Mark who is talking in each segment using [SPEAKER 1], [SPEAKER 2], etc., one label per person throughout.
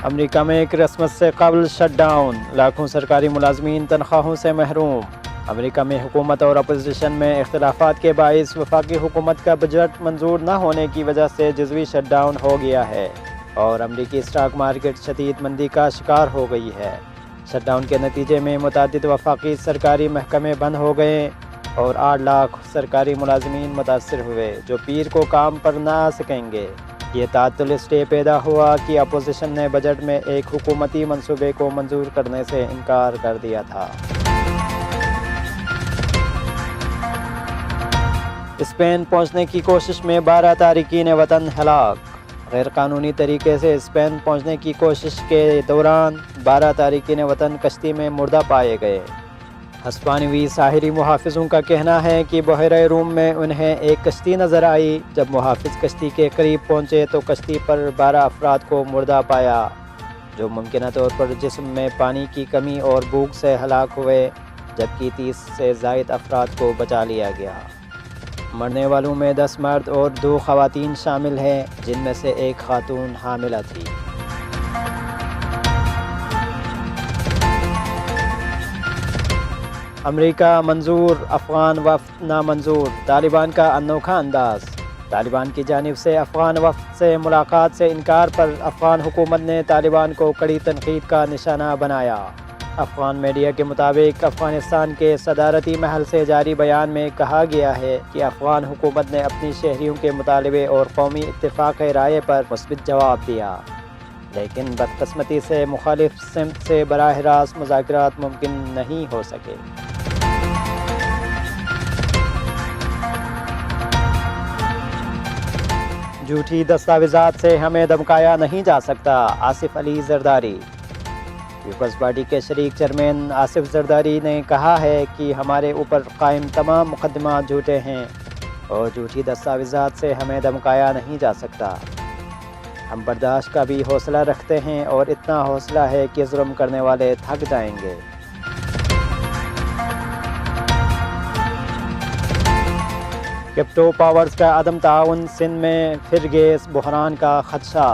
[SPEAKER 1] امریکہ میں کرسمس سے قبل شٹ ڈاؤن، لاکھوں سرکاری ملازمین تنخواہوں سے محروم۔ امریکہ میں حکومت اور اپوزیشن میں اختلافات کے باعث وفاقی حکومت کا بجٹ منظور نہ ہونے کی وجہ سے جزوی شٹ ڈاؤن ہو گیا ہے اور امریکی اسٹاک مارکیٹ شدید مندی کا شکار ہو گئی ہے۔ شٹ ڈاؤن کے نتیجے میں متعدد وفاقی سرکاری محکمے بند ہو گئے اور 8 لاکھ سرکاری ملازمین متاثر ہوئے جو پیر کو کام پر نہ آ سکیں گے۔ یہ تعطل اس لیے پیدا ہوا کہ اپوزیشن نے بجٹ میں ایک حکومتی منصوبے کو منظور کرنے سے انکار کر دیا تھا۔ اسپین پہنچنے کی کوشش میں 12 تارکین وطن ہلاک۔ غیر قانونی طریقے سے اسپین پہنچنے کی کوشش کے دوران 12 تارکین وطن کشتی میں مردہ پائے گئے۔ ہسپانوی ساحلی محافظوں کا کہنا ہے کہ بحیرہ روم میں انہیں ایک کشتی نظر آئی۔ جب محافظ کشتی کے قریب پہنچے تو کشتی پر 12 افراد کو مردہ پایا جو ممکنہ طور پر جسم میں پانی کی کمی اور بھوک سے ہلاک ہوئے، جبکہ 30 سے زائد افراد کو بچا لیا گیا۔ مرنے والوں میں 10 مرد اور 2 خواتین شامل ہیں، جن میں سے ایک خاتون حاملہ تھی۔ امریکہ منظور، افغان وفد نامنظور، طالبان کا انوکھا انداز۔ طالبان کی جانب سے افغان وفد سے ملاقات سے انکار پر افغان حکومت نے طالبان کو کڑی تنقید کا نشانہ بنایا۔ افغان میڈیا کے مطابق افغانستان کے صدارتی محل سے جاری بیان میں کہا گیا ہے کہ افغان حکومت نے اپنی شہریوں کے مطالبے اور قومی اتفاق رائے پر مثبت جواب دیا، لیکن بدقسمتی سے مخالف سمت سے براہ راست مذاکرات ممکن نہیں ہو سکے۔ جھوٹی دستاویزات سے ہمیں دھمکایا نہیں جا سکتا، آصف علی زرداری۔ پیپلز پارٹی کے شریک چیئرمین آصف زرداری نے کہا ہے کہ ہمارے اوپر قائم تمام مقدمات جھوٹے ہیں اور جھوٹی دستاویزات سے ہمیں دھمکایا نہیں جا سکتا۔ ہم برداشت کا بھی حوصلہ رکھتے ہیں اور اتنا حوصلہ ہے کہ ظلم کرنے والے تھک جائیں گے۔ کیپٹو پاورز کا عدم تعاون، سندھ میں پھر گیس بحران کا خدشہ۔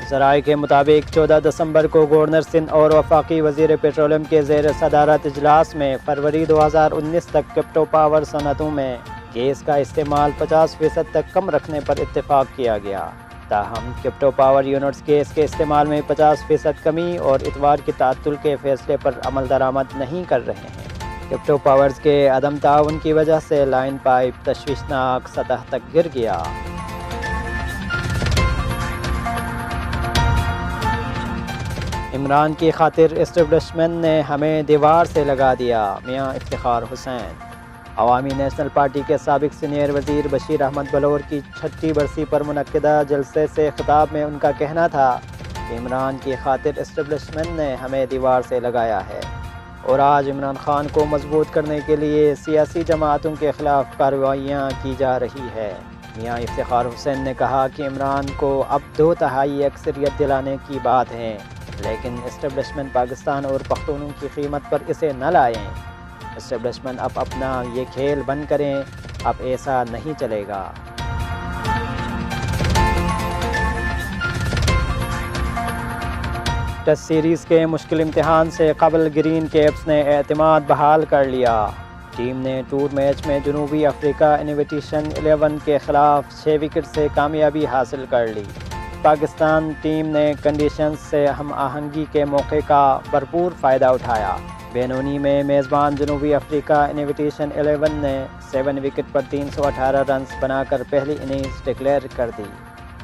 [SPEAKER 1] ذرائع کے مطابق 14 دسمبر کو گورنر سندھ اور وفاقی وزیر پیٹرولیم کے زیر صدارت اجلاس میں فروری 2019 تک کیپٹو پاور صنعتوں میں گیس کا استعمال 50% تک کم رکھنے پر اتفاق کیا گیا۔ تاہم کیپٹو پاور یونٹس گیس کے استعمال میں 50% کمی اور اتوار کے تعطل کے فیصلے پر عمل درآمد نہیں کر رہے ہیں۔ کیپٹو پاورز کے عدم تعاون کی وجہ سے لائن پائپ تشویشناک سطح تک گر گیا۔ عمران کی خاطر اسٹیبلشمنٹ نے ہمیں دیوار سے لگا دیا، میاں افتخار حسین۔ عوامی نیشنل پارٹی کے سابق سینئر وزیر بشیر احمد بلور کی 6ٹھی برسی پر منعقدہ جلسے سے خطاب میں ان کا کہنا تھا کہ عمران کی خاطر اسٹیبلشمنٹ نے ہمیں دیوار سے لگایا ہے اور آج عمران خان کو مضبوط کرنے کے لیے سیاسی جماعتوں کے خلاف کارروائیاں کی جا رہی ہے۔ میاں افتخار حسین نے کہا کہ عمران کو اب 2/3 اکثریت دلانے کی بات ہے، لیکن اسٹیبلشمنٹ پاکستان اور پختونوں کی قیمت پر اسے نہ لائیں۔ اسٹیبلشمنٹ اب اپنا یہ کھیل بند کریں، اب ایسا نہیں چلے گا۔ ٹیسٹ سیریز کے مشکل امتحان سے قبل گرین کیپس نے اعتماد بحال کر لیا۔ ٹیم نے ٹور میچ میں جنوبی افریقہ انویٹیشن 11 کے خلاف 6 وکٹ سے کامیابی حاصل کر لی۔ پاکستان ٹیم نے کنڈیشنز سے ہم آہنگی کے موقع کا بھرپور فائدہ اٹھایا۔ بینونی میں میزبان جنوبی افریقہ انویٹیشن 11 نے 7 وکٹ پر 318 رنز بنا کر پہلی اننگز ڈکلیئر کر دی۔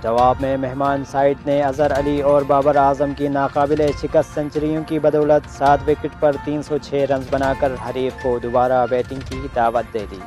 [SPEAKER 1] جواب میں مہمان سائڈ نے اظہر علی اور بابر اعظم کی ناقابل شکست سنچریوں کی بدولت 7 وکٹ پر 306 رنز بنا کر حریف کو دوبارہ بیٹنگ کی دعوت دے دی۔